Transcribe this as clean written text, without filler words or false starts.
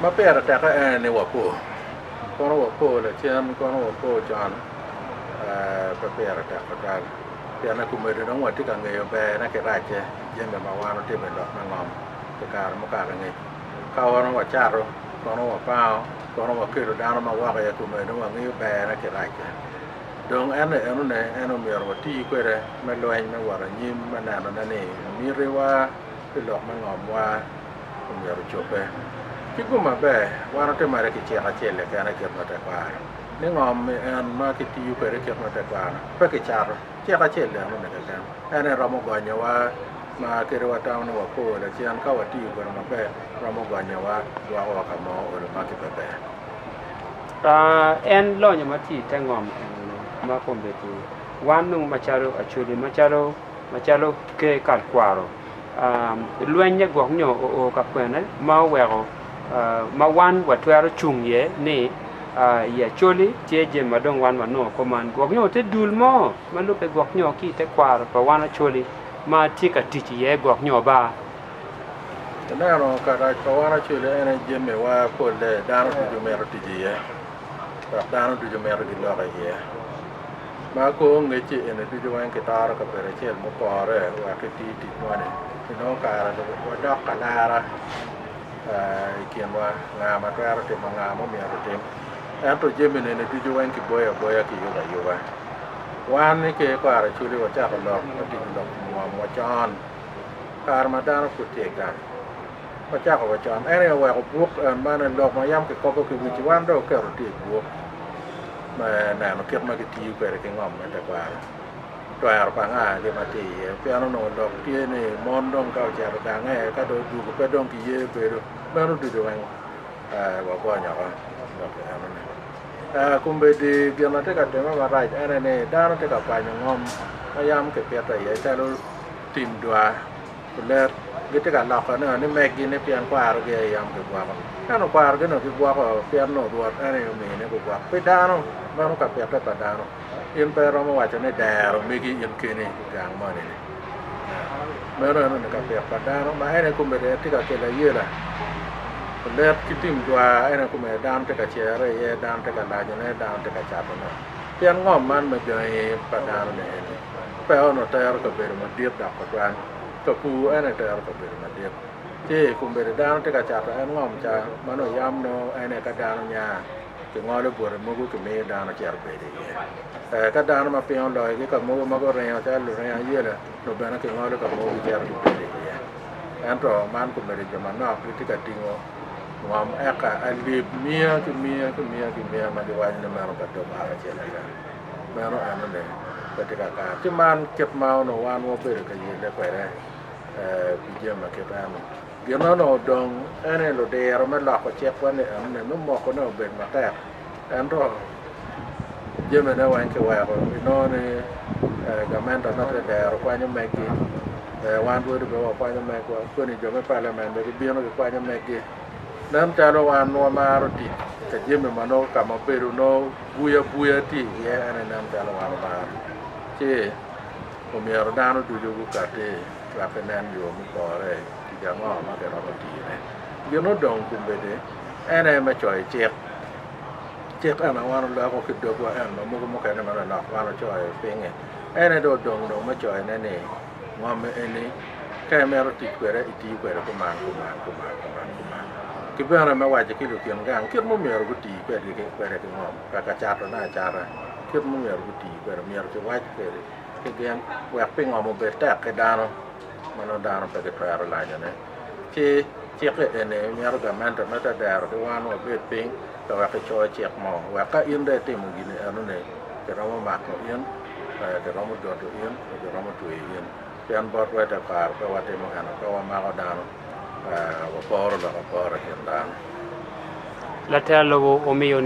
ma pera ta ka ne wa po kono wa po le chen kono wa po jan pa pera ta ka ya na ku me de no wa ti ka nge be na ke ra che yen de ma wa no te be do na ngom te ka mo ka nge ka wa no wa cha ro kono wa pa kono wa ke ro da no ma wa ka ya ku me no wa nge be na ke ra che dong ane eno mi ro ti kwere me lo en me wara nyim ma na no ne mi re wa ke lo ma ngom wa mi ro chope ki ku ma be wa no te mare ki che ha che le ka na ke ma ta kwa ne ngom en ma ki ti kwere ke ma ta kwa pa ke char che ha che le no ne ka ane ro mo go nya wa ma ke ro wa ta no wa ko le che an ka wa ti kwere ma be ro mo go nya wa ka mo o le ma ki be en lo nya ma ti te ngom ma kombeti wanung macharo achuli macharo ke kalkwaro luenye gognyo o kapene ma wero ma wan watwaro chungye ni ya choli tieje madong wan mano koman gognyo te dulmo malupe gognyo ki te kwaro pa wan choli ma tika tichi ye gognyo ba na no kara pa wan choli ene jeme wa pole dano du mero tiji ye dano du mero di lo ye ma ko ngeci ene du wan ke tar ka pere chel mo pore wa ke ti mane no kara do wa dok kanara kien wa nga ma kara te ma nga mo mi aro tem anto jeme ne du wan ki boya ki yo wa wan ne ke kara chuli wa cha ko lo ti lo mo chan kar ma dano ku te ka wa cha ko wa chan ene wa ko buk ma ne lo ma yam ke ko ki wi wan do ke ro ti buk ma na no ket ma ke ti kwere ke ngom ta kwa to ar pa nga ke ma ti pe ano no lo ti ne mon dong ka ja da nga ka do du pe dong ki ye pe do ma no du do wan wa ko nya ka do ke ano ne kumbe de bi ma te ka te ma ba rai ene ne da no te ka pa ngom ma yam ke pe ta ye ta lo tim dwa le ge te ka la ka ne me gi ne pian kwa ar ge yam ke kwa ka no kwa ar ge no ke kwa ko pian no do ene me ne ko kwa pe da no ma no ka pe ta da no in pe ro mo wa ne da ro me gi in ke ne gang ma ne me ro no ka pe pa da no ma ene ko me de ti ka ke la ye la le ki tim dwa ene ko me dam te ka che re ye dam te ka la ne dam te ka cha no pian ngom man me je pa da no ne pe no ta ro ka be ma dir da ko twan ka pu ene ta ro ka be ma dir che ko me da no te ka cha en ngom cha ma no yam no ene ka da no nya ke ngole bore mo ko me da no cher be de ka da no ma pe on lo ke ka mo ma ko re cha lu re ye la no be na ke ngole ka mo cher be de anto man ko me de ma no ti ka tingo ngom eka ali mia ma de wa ne ma ro ka do ba che la ma ro an ne ka ti ka ti man ket ma no wan wo be ka ye le ko re bi je ma ke ta no ge no dong ene lo de ro me la ko che ko ne an ne no mo ko no be ma ta an ro je me ne wan ke wa ko no ne ga men ta na de ro kwa nyu me ki wan do de wa kwa nyu me ko ni jo me parliament de bi no kwa nyu me ki nam cha lo wan no ma ro ti ka je me ma no ka ma be ro no buya ti ye ene nam cha lo wan ma che o mi ro da no du jo ku ka te la pe nan yo mi ko re ti ja ngo ma ke ro ti ne ge no dong ku be de ene ma choi che ana wan lo ko ki do ko en mo ke ne ma na wan choi pe nge ene do dong do ma choi ne ne ngom ene ka me ro ti kwere ti kwere ko ma ki bana ma waje ki lu kien gang ki mo mer guti pe di ke pe de ngom ka cha to na cha ra ki mo mer guti pe mer ti waje pe ke gen wa pe ngom be ta ke dano mano dano pe ke tra la ne ki ke ene mer ga man ta ta da ro wa no be ping to wa ke cho che mo wa ka in de ti mo gi ne anu ne ke ro ma ko in ke ro mo do to in ke ro mo tu in pian bot wa ta kar pe wa te mo ana pe wa ma ko dano wa poro che andano la telo o mio